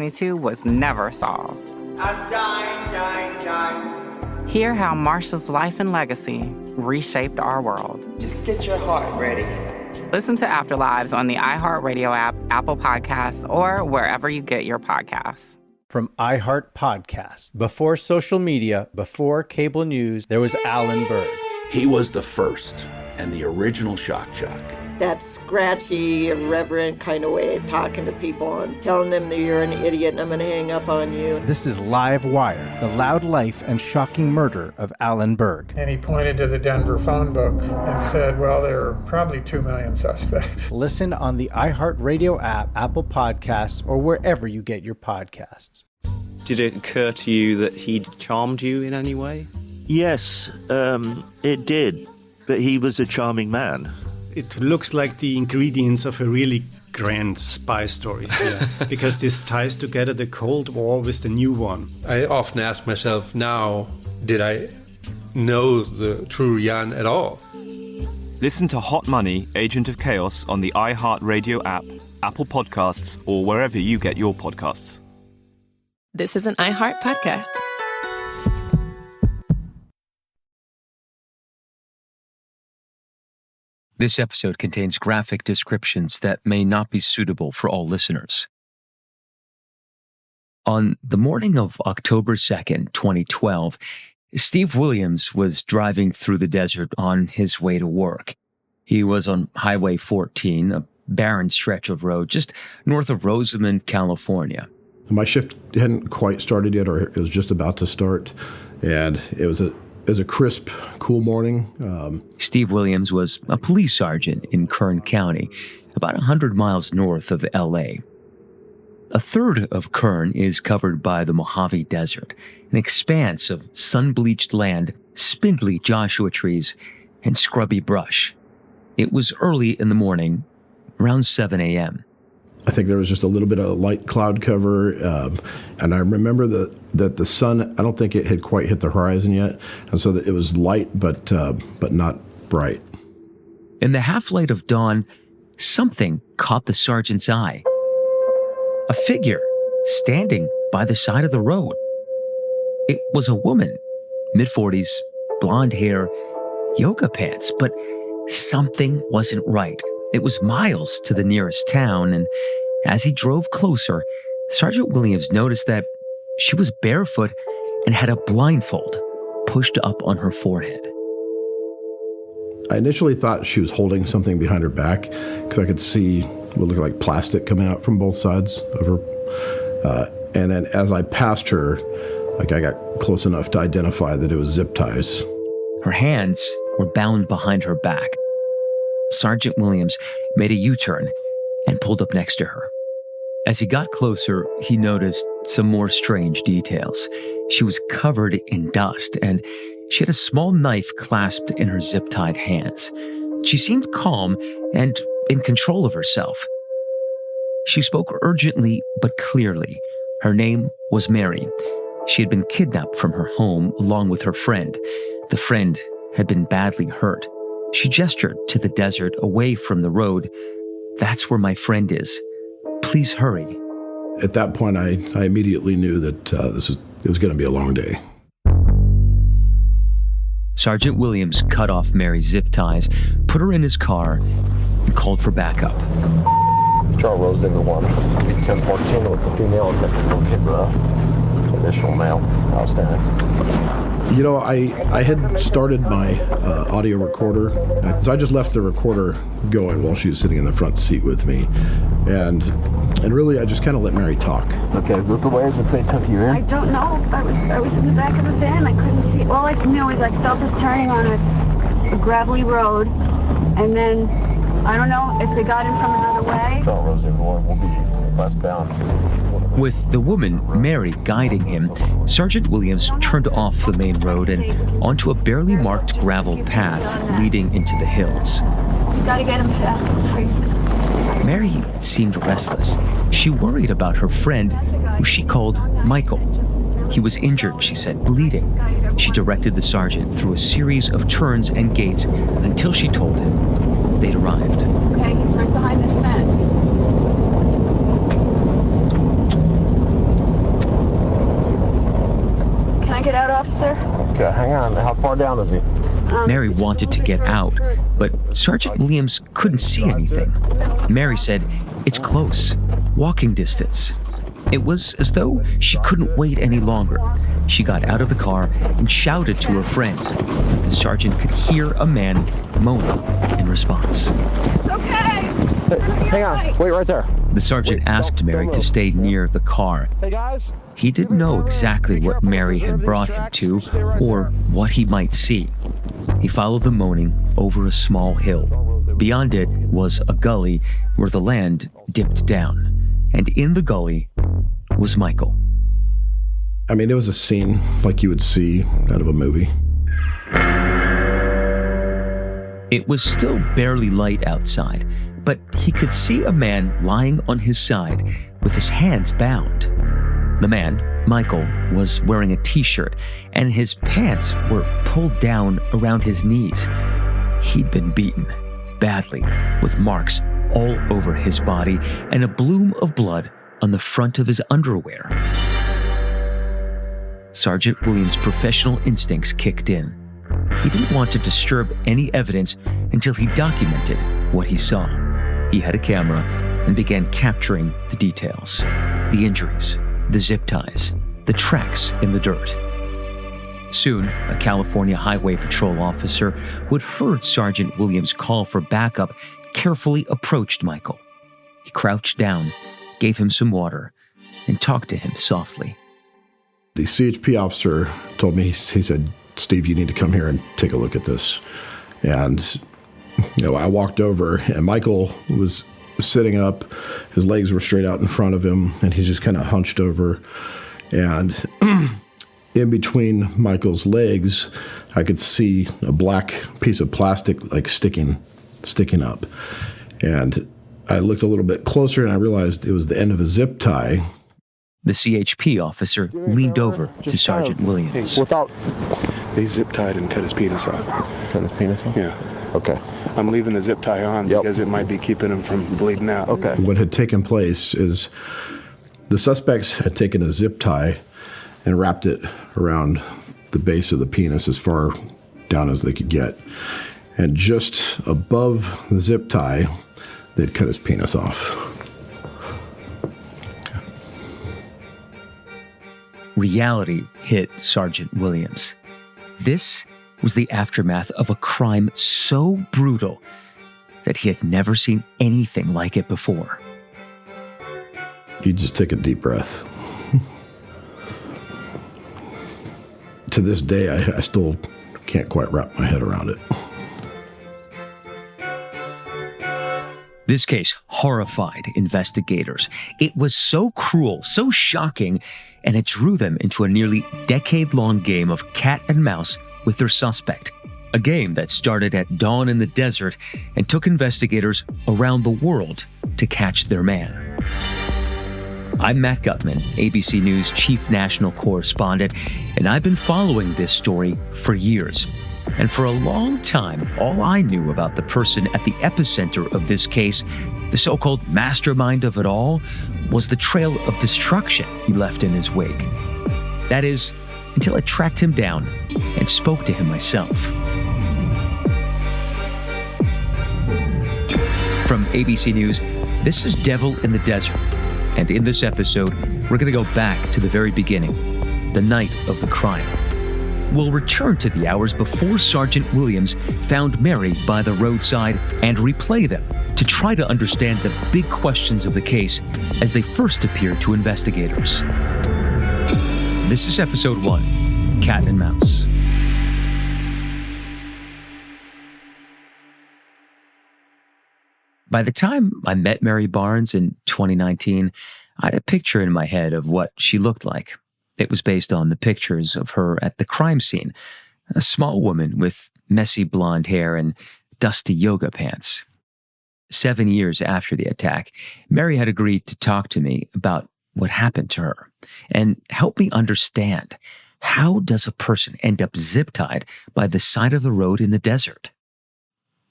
22 was never solved. I'm dying. Hear how Marsha's life and legacy reshaped our world. Just get your heart ready. Listen to Afterlives on the iHeartRadio app, Apple Podcasts, or wherever you get your podcasts. From iHeart Podcast. Before social media, before cable news, there was Alan Berg. He was the first and the original shock jock. That scratchy, irreverent kind of way of talking to people and telling them that you're an idiot and I'm going to hang up on you. This is Live Wire, the loud life and shocking murder of Alan Berg. And he pointed to the Denver phone book and said, well, there are probably 2 million suspects. Listen on the iHeartRadio app, Apple Podcasts, or wherever you get your podcasts. Did it occur to you that he'd charmed you in any way? Yes, it did. But he was a charming man. It looks like the ingredients of a really grand spy story. Yeah. Because this ties together the Cold War with the new one. I often ask myself now, did I know the true Jan at all? Listen to Hot Money, Agent of Chaos on the iHeartRadio app, Apple Podcasts, or wherever you get your podcasts. This is an iHeart podcast. This episode contains graphic descriptions that may not be suitable for all listeners. On the morning of October 2nd, 2012, Steve Williams was driving through the desert on his way to work. He was on Highway 14, a barren stretch of road just north of Rosamond, California. My shift hadn't quite started yet, or it was just about to start, and it was a crisp, cool morning. Steve Williams was a police sergeant in Kern County, about 100 miles north of L.A. A third of Kern is covered by the Mojave Desert, an expanse of sun-bleached land, spindly Joshua trees, and scrubby brush. It was early in the morning, around 7 a.m. I think there was just a little bit of light cloud cover, and I remember that the sun, I don't think it had quite hit the horizon yet, and so that it was light, but not bright. In the half-light of dawn, something caught the sergeant's eye. A figure standing by the side of the road. It was a woman, mid-40s, blonde hair, yoga pants, but something wasn't right. It was miles to the nearest town, and as he drove closer, Sergeant Williams noticed that she was barefoot and had a blindfold pushed up on her forehead. I initially thought she was holding something behind her back because I could see what looked like plastic coming out from both sides of her. And then as I passed her, I got close enough to identify that it was zip ties. Her hands were bound behind her back. Sergeant Williams made a U-turn and pulled up next to her. As he got closer, he noticed some more strange details. She was covered in dust, and she had a small knife clasped in her zip-tied hands. She seemed calm and in control of herself. She spoke urgently but clearly. Her name was Mary. She had been kidnapped from her home along with her friend. The friend had been badly hurt. She gestured to the desert away from the road. "That's where my friend is. Please hurry." At that point, I immediately knew that it was going to be a long day. Sergeant Williams cut off Mary's zip ties, put her in his car, and called for backup. Charles Rose Denver 1, 1014 with the female and the additional male. Outstanding. You know, I had started my audio recorder, so I just left the recorder going while she was sitting in the front seat with me, and really I just kind of let Mary talk. Okay, is this the way that they took you in? I don't know. I was in the back of the van. I couldn't see. All I knew is I felt us turning on a gravelly road, and then I don't know if they got in from another way. Charles Rose Denver 1 will be westbound. With the woman, Mary, guiding him, Sergeant Williams turned off the main road and onto a barely marked gravel path leading into the hills. You gotta get him fast, please. Mary seemed restless. She worried about her friend, who she called Michael. He was injured, she said, bleeding. She directed the sergeant through a series of turns and gates until she told him they'd arrived. Okay, he's right behind this fence. out, officer. Okay, hang on. How far down is he? Mary wanted to get out, but Sergeant Williams couldn't see anything. Mary said, "It's close, walking distance." It was as though she couldn't wait any longer. She got out of the car and shouted to her friend. The sergeant could hear a man moaning in response. It's okay. Hey, hang on. Wait right there. The sergeant asked Mary to stay near the car. Hey, guys. He didn't know exactly what Mary had brought him to or what he might see. He followed the moaning over a small hill. Beyond it was a gully where the land dipped down. And in the gully was Michael. I mean, it was a scene like you would see out of a movie. It was still barely light outside, but he could see a man lying on his side with his hands bound. The man, Michael, was wearing a t-shirt, and his pants were pulled down around his knees. He'd been beaten badly, with marks all over his body and a bloom of blood on the front of his underwear. Sergeant Williams' professional instincts kicked in. He didn't want to disturb any evidence until he documented what he saw. He had a camera and began capturing the details, the injuries, the zip ties, the tracks in the dirt. Soon, a California Highway Patrol officer who had heard Sergeant Williams' call for backup carefully approached Michael. He crouched down, gave him some water, and talked to him softly. The CHP officer told me, he said, "Steve, you need to come here and take a look at this." And, I walked over, and Michael was sitting up. His legs were straight out in front of him, and he's just kind of hunched over. And in between Michael's legs, I could see a black piece of plastic, like sticking up. And I looked a little bit closer, and I realized it was the end of a zip tie. The CHP officer leaned over to Sergeant Williams. They zip tied and cut his penis off. Cut his penis off? Yeah. Okay. I'm leaving the zip tie on because it might be keeping him from bleeding out. Okay. What had taken place is the suspects had taken a zip tie and wrapped it around the base of the penis as far down as they could get. And just above the zip tie, they'd cut his penis off. Reality hit Sergeant Williams. This was the aftermath of a crime so brutal that he had never seen anything like it before. You just take a deep breath. To this day, I still can't quite wrap my head around it. This case horrified investigators. It was so cruel, so shocking, and it drew them into a nearly decade-long game of cat and mouse with their suspect. A game that started at dawn in the desert and took investigators around the world to catch their man. I'm Matt Gutman, ABC News chief national correspondent, and I've been following this story for years. And for a long time, all I knew about the person at the epicenter of this case, the so-called mastermind of it all, was the trail of destruction he left in his wake. That is, until I tracked him down and spoke to him myself. From ABC News, this is Devil in the Desert. And in this episode, we're going to go back to the very beginning, the night of the crime. We'll return to the hours before Sergeant Williams found Mary by the roadside and replay them to try to understand the big questions of the case as they first appeared to investigators. This is episode 1, Cat and Mouse. By the time I met Mary Barnes in 2019, I had a picture in my head of what she looked like. It was based on the pictures of her at the crime scene, a small woman with messy blonde hair and dusty yoga pants. 7 years after the attack, Mary had agreed to talk to me about what happened to her and help me understand, how does a person end up zip-tied by the side of the road in the desert?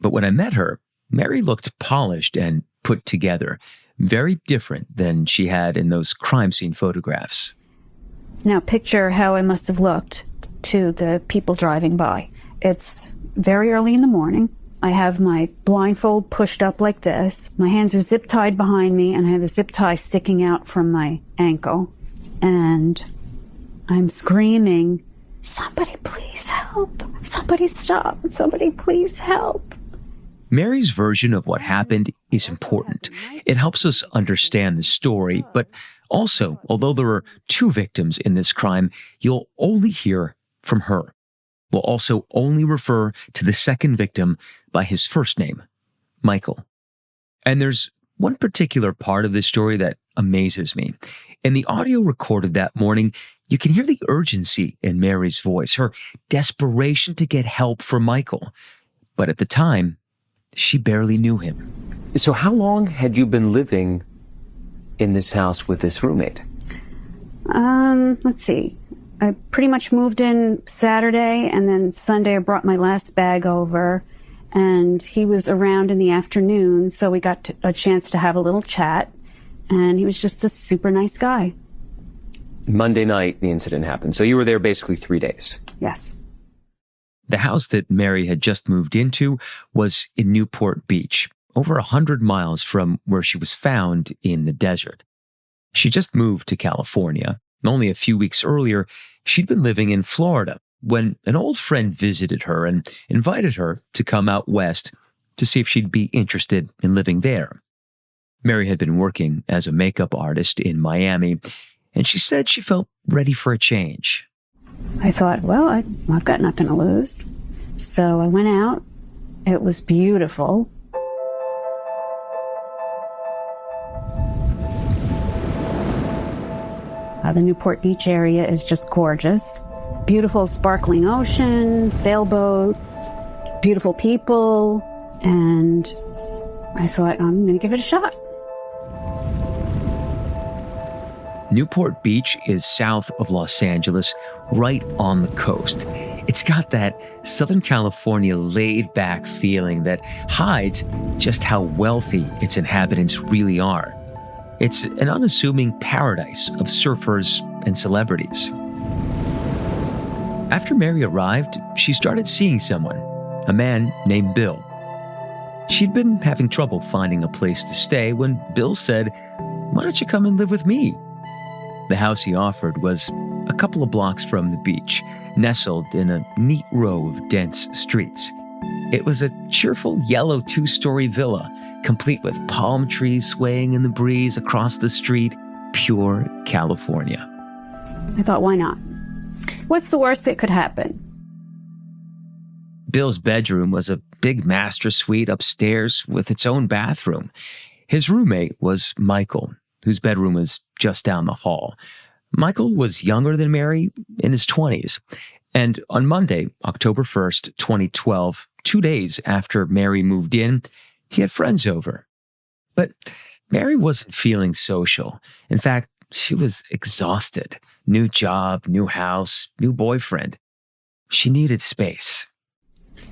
But when I met her, Mary looked polished and put together, very different than she had in those crime scene photographs. Now picture how I must have looked to the people driving by. It's very early in the morning. I have my blindfold pushed up like this. My hands are zip tied behind me, and I have a zip tie sticking out from my ankle. And I'm screaming, "Somebody please help! Somebody stop! Somebody please help!" Mary's version of what happened is important. It helps us understand the story, but also, although there are 2 victims in this crime, you'll only hear from her. We'll also only refer to the second victim by his first name, Michael. And there's one particular part of this story that amazes me. In the audio recorded that morning, you can hear the urgency in Mary's voice, her desperation to get help for Michael. But at the time, she barely knew him. So how long had you been living in this house with this roommate? Let's see. I pretty much moved in Saturday, and then Sunday I brought my last bag over, and he was around in the afternoon, so we got a chance to have a little chat, and he was just a super nice guy. Monday night, the incident happened. So you were there basically 3 days. Yes. The house that Mary had just moved into was in Newport Beach, over 100 miles from where she was found in the desert. She just moved to California. Only a few weeks earlier, she'd been living in Florida when an old friend visited her and invited her to come out west to see if she'd be interested in living there. Mary had been working as a makeup artist in Miami, and she said she felt ready for a change. I thought, well, I've got nothing to lose. So I went out. It was beautiful. The Newport Beach area is just gorgeous. Beautiful sparkling ocean, sailboats, beautiful people, and I thought, I'm going to give it a shot. Newport Beach is south of Los Angeles, right on the coast. It's got that Southern California laid-back feeling that hides just how wealthy its inhabitants really are. It's an unassuming paradise of surfers and celebrities. After Mary arrived, she started seeing someone, a man named Bill. She'd been having trouble finding a place to stay when Bill said, "Why don't you come and live with me?" The house he offered was a couple of blocks from the beach, nestled in a neat row of dense streets. It was a cheerful yellow 2-story villa, complete with palm trees swaying in the breeze across the street, pure California. I thought, why not? What's the worst that could happen? Bill's bedroom was a big master suite upstairs with its own bathroom. His roommate was Michael, whose bedroom was just down the hall. Michael was younger than Mary, in his 20s. And on Monday, October 1st, 2012, 2 days after Mary moved in, he had friends over. But Mary wasn't feeling social. In fact, she was exhausted. New job, new house, new boyfriend. She needed space.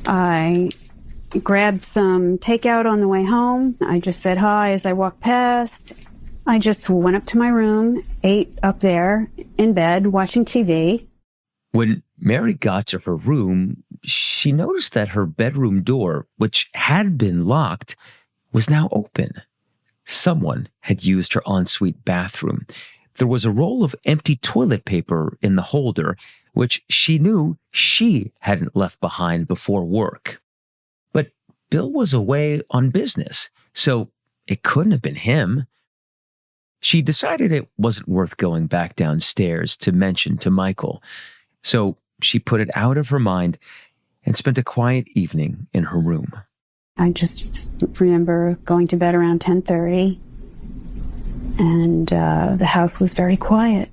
I grabbed some takeout on the way home. I just said hi as I walked past. I just went up to my room, ate up there in bed, watching TV. When Mary got to her room, she noticed that her bedroom door, which had been locked, was now open. Someone had used her ensuite bathroom. There was a roll of empty toilet paper in the holder, which she knew she hadn't left behind before work. But Bill was away on business, so it couldn't have been him. She decided it wasn't worth going back downstairs to mention to Michael, so she put it out of her mind and spent a quiet evening in her room. I just remember going to bed around 10:30, and the house was very quiet.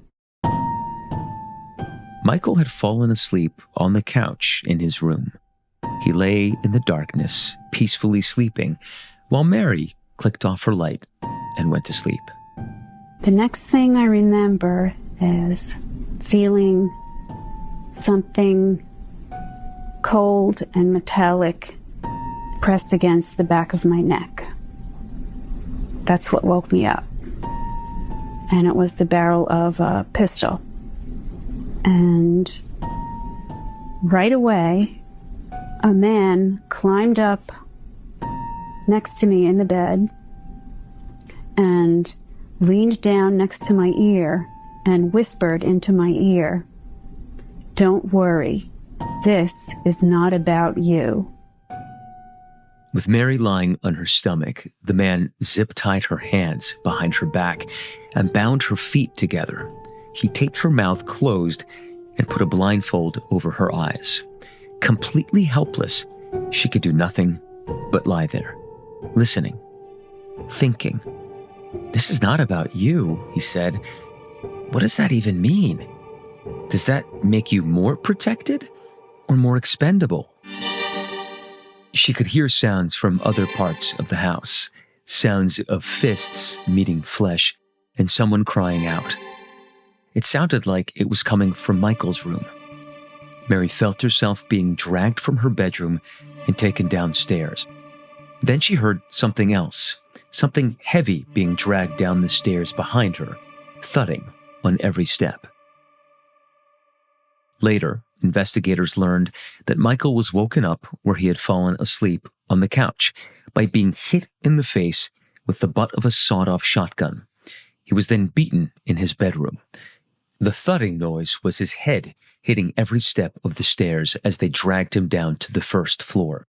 Michael had fallen asleep on the couch in his room. He lay in the darkness, peacefully sleeping, while Mary clicked off her light and went to sleep. The next thing I remember is feeling something cold and metallic pressed against the back of my neck. That's what woke me up. And it was the barrel of a pistol. And right away, a man climbed up next to me in the bed and leaned down next to my ear and whispered into my ear, "Don't worry, this is not about you." With Mary lying on her stomach, the man zip-tied her hands behind her back and bound her feet together. He taped her mouth closed and put a blindfold over her eyes. Completely helpless, she could do nothing but lie there, listening, thinking. "This is not about you," he said. "What does that even mean? Does that make you more protected or more expendable?" She could hear sounds from other parts of the house, sounds of fists meeting flesh and someone crying out. It sounded like it was coming from Michael's room. Mary felt herself being dragged from her bedroom and taken downstairs. Then she heard something else, something heavy being dragged down the stairs behind her, thudding on every step. Later, investigators learned that Michael was woken up where he had fallen asleep on the couch by being hit in the face with the butt of a sawed-off shotgun. He was then beaten in his bedroom. The thudding noise was his head hitting every step of the stairs as they dragged him down to the first floor.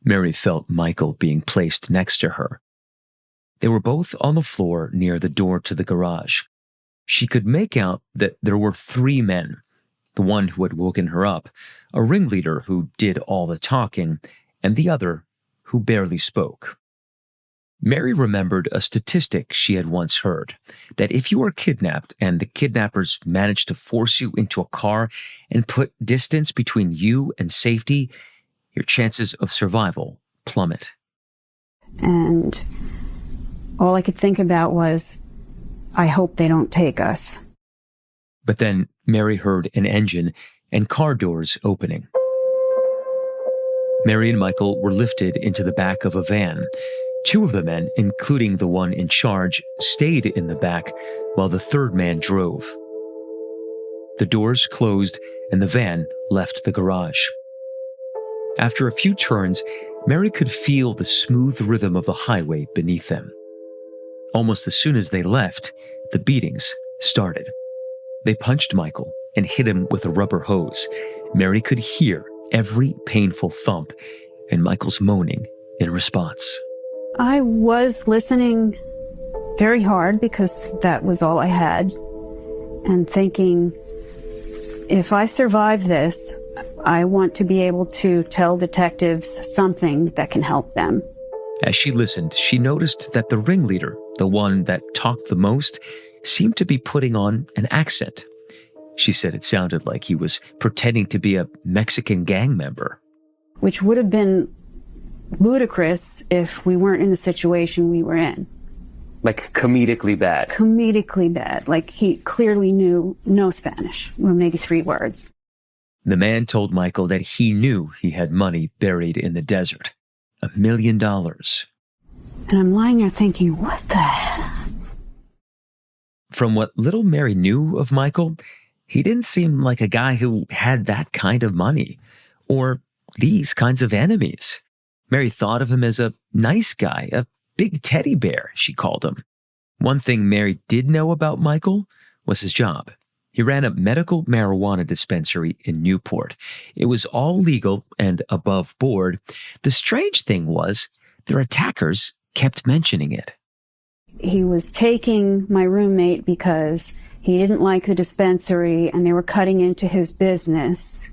Mary felt Michael being placed next to her. They were both on the floor near the door to the garage. She could make out that there were 3 men, the one who had woken her up, a ringleader who did all the talking, and the other who barely spoke. Mary remembered a statistic she had once heard, that if you are kidnapped and the kidnappers manage to force you into a car and put distance between you and safety, your chances of survival plummet. And all I could think about was, I hope they don't take us. But then Mary heard an engine and car doors opening. Mary and Michael were lifted into the back of a van. 2 of the men, including the one in charge, stayed in the back while the 3rd man drove. The doors closed and the van left the garage. After a few turns, Mary could feel the smooth rhythm of the highway beneath them. Almost as soon as they left, the beatings started. They punched Michael and hit him with a rubber hose. Mary could hear every painful thump and Michael's moaning in response. I was listening very hard because that was all I had, and thinking, if I survive this, I want to be able to tell detectives something that can help them. As she listened, she noticed that the ringleader, the one that talked the most, seemed to be putting on an accent. She said it sounded like he was pretending to be a Mexican gang member. Which would have been ludicrous if we weren't in the situation we were in. Like comedically bad? Comedically bad. Like he clearly knew no Spanish, or maybe 3 words. The man told Michael that he knew he had money buried in the desert. $1 million. And I'm lying there thinking, what the hell? From what little Mary knew of Michael, he didn't seem like a guy who had that kind of money, or these kinds of enemies. Mary thought of him as a nice guy, a big teddy bear, she called him. One thing Mary did know about Michael was his job. He ran a medical marijuana dispensary in Newport. It was all legal and above board. The strange thing was, their attackers kept mentioning it. He was taking my roommate because he didn't like the dispensary and they were cutting into his business.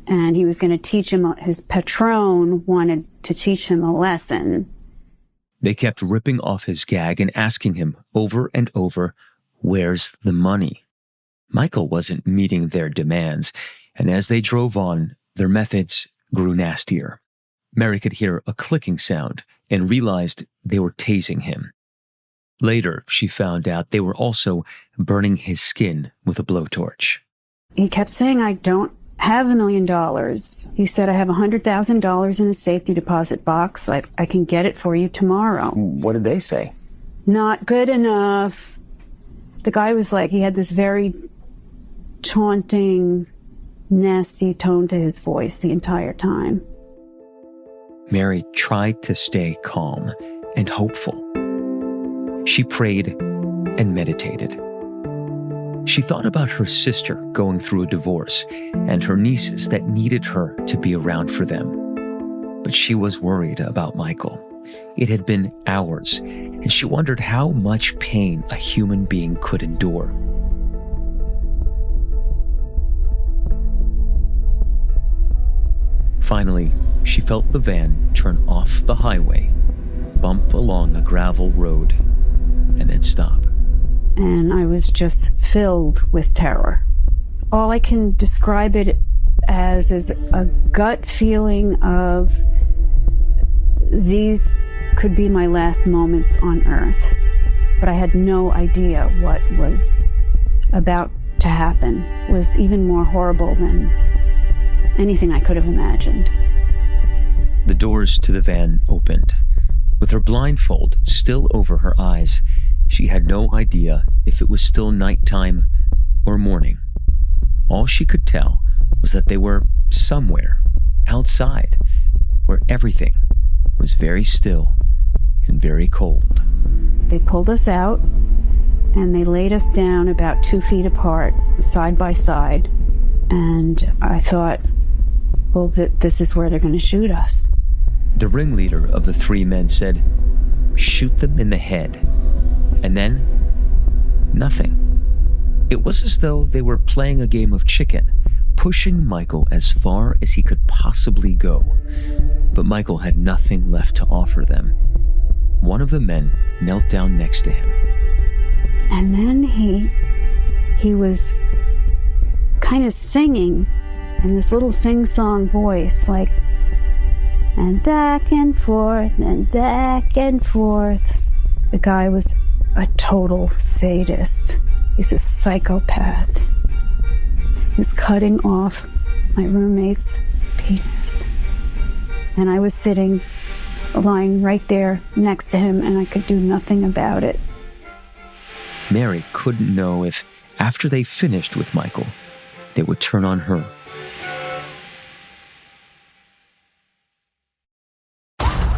And he was going to teach him, his patron wanted to teach him a lesson. They kept ripping off his gag and asking him over and over, where's the money? Michael wasn't meeting their demands, and as they drove on, their methods grew nastier. Mary could hear a clicking sound and realized they were tasing him. Later, she found out they were also burning his skin with a blowtorch. He kept saying, I don't have $1 million. He said, I have $100,000 in a safety deposit box. I can get it for you tomorrow. What did they say? Not good enough. The guy was like, he had this very taunting nasty tone to his voice the entire time. Mary tried to stay calm and hopeful. She prayed and meditated. She thought about her sister going through a divorce and her nieces that needed her to be around for them. But she was worried about Michael. It had been hours, and she wondered how much pain a human being could endure. Finally, she felt the van turn off the highway, bump along a gravel road, and then stop. And I was just filled with terror. All I can describe it as is a gut feeling of these could be my last moments on Earth. But I had no idea what was about to happen was even more horrible than anything I could have imagined. The doors to the van opened. With her blindfold still over her eyes, she had no idea if it was still nighttime or morning. All she could tell was that they were somewhere outside, where everything was very still and very cold. They pulled us out and they laid us down about 2 feet apart, side by side. And I thought, well, this is where they're going to shoot us. The ringleader of the 3 men said, "Shoot them in the head." And then, nothing. It was as though they were playing a game of chicken, pushing Michael as far as he could possibly go. But Michael had nothing left to offer them. One of the men knelt down next to him. And then he was kind of singing in this little sing-song voice, like, and back and forth, and back and forth. The guy was a total sadist. He's a psychopath. He was cutting off my roommate's penis. And I was lying right there next to him, and I could do nothing about it. Mary couldn't know if, after they finished with Michael, they would turn on her.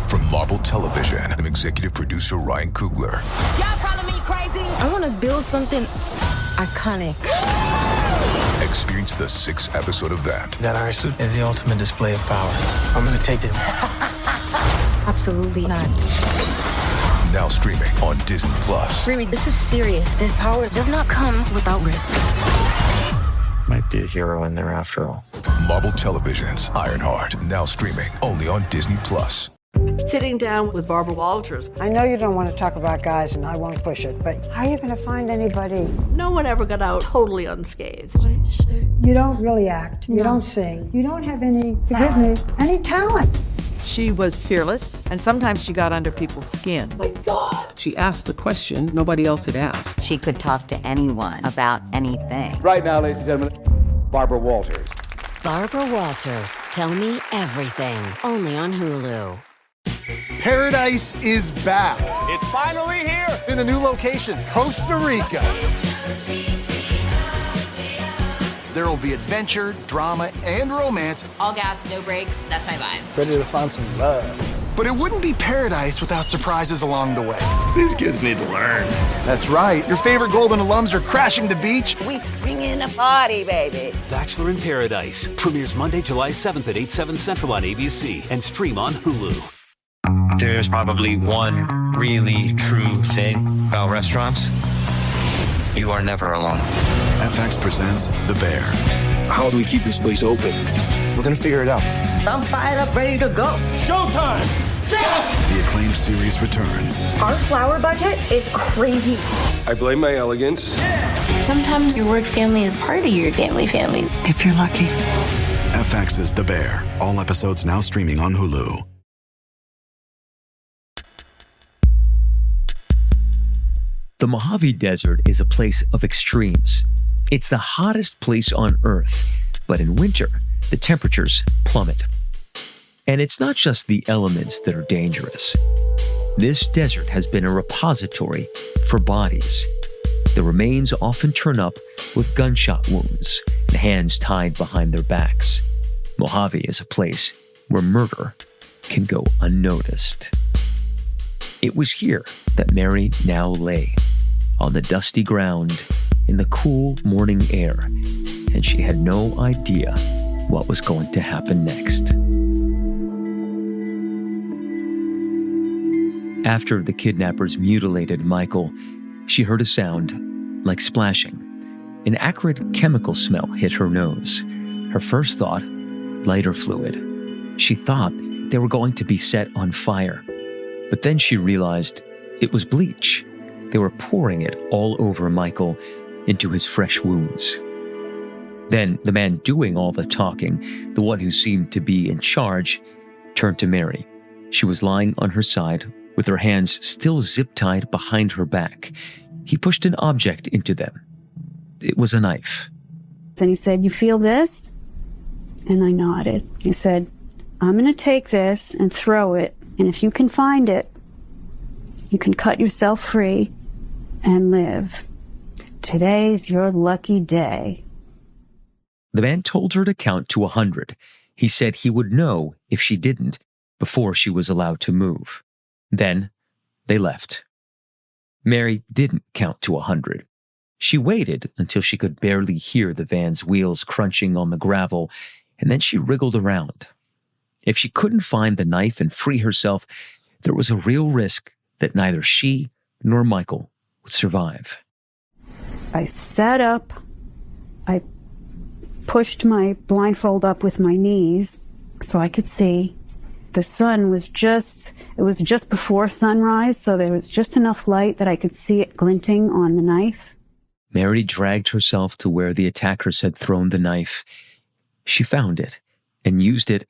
From Marvel Television, I'm executive producer Ryan Coogler. Y'all calling me crazy? I want to build something iconic. Experience the 6-episode event. That iron suit is the ultimate display of power. I'm going to take it. Absolutely not. Now streaming on Disney+. Remy, this is serious. This power does not come without risk. Might be a hero in there after all. Marvel Television's Ironheart, now streaming only on Disney+. Sitting down with Barbara Walters. I know you don't want to talk about guys, and I won't push it, but how are you going to find anybody? No one ever got out totally unscathed. You don't really act. You don't sing. You don't have any, forgive me, any talent. She was fearless, and sometimes she got under people's skin. Oh my God. She asked the question nobody else had asked. She could talk to anyone about anything. Right now, ladies and gentlemen, Barbara Walters. Barbara Walters, Tell Me Everything, only on Hulu. Paradise is back. It's finally here. In a new location, Costa Rica. There will be adventure, drama, and romance. All gas, no brakes. That's my vibe. Ready to find some love. But it wouldn't be paradise without surprises along the way. These kids need to learn. That's right. Your favorite Golden alums are crashing the beach. We bring in a party, baby. Bachelor in Paradise premieres Monday, July 7th at 8/7 Central on ABC and stream on Hulu. There's probably one really true thing about restaurants. You are never alone. FX presents The Bear. How do we keep this place open? We're gonna figure it out. I'm fired up, ready to go. Showtime! The acclaimed series returns. Our flower budget is crazy. I blame my elegance. Sometimes your work family is part of your family. If you're lucky. FX's The Bear. All episodes now streaming on Hulu. The Mojave Desert is a place of extremes. It's the hottest place on Earth, but in winter, the temperatures plummet. And it's not just the elements that are dangerous. This desert has been a repository for bodies. The remains often turn up with gunshot wounds and hands tied behind their backs. Mojave is a place where murder can go unnoticed. It was here that Mary now lay, on the dusty ground, in the cool morning air, and she had no idea what was going to happen next. After the kidnappers mutilated Michael, she heard a sound like splashing. An acrid chemical smell hit her nose. Her first thought, lighter fluid. She thought they were going to be set on fire. But then she realized it was bleach. They were pouring it all over Michael, into his fresh wounds. Then the man doing all the talking, the one who seemed to be in charge, turned to Mary. She was lying on her side, with her hands still zip-tied behind her back. He pushed an object into them. It was a knife. And he said, "You feel this?" And I nodded. He said, "I'm going to take this and throw it, and if you can find it, you can cut yourself free and live. Today's your lucky day." The man told her to count to 100. He said he would know if she didn't before she was allowed to move. Then they left. Mary didn't count to 100. She waited until she could barely hear the van's wheels crunching on the gravel, and then she wriggled around. If she couldn't find the knife and free herself, there was a real risk that neither she nor Michael would survive. I sat up. I pushed my blindfold up with my knees so I could see. The sun was just before sunrise, so there was just enough light that I could see it glinting on the knife. Mary dragged herself to where the attackers had thrown the knife. She found it and used it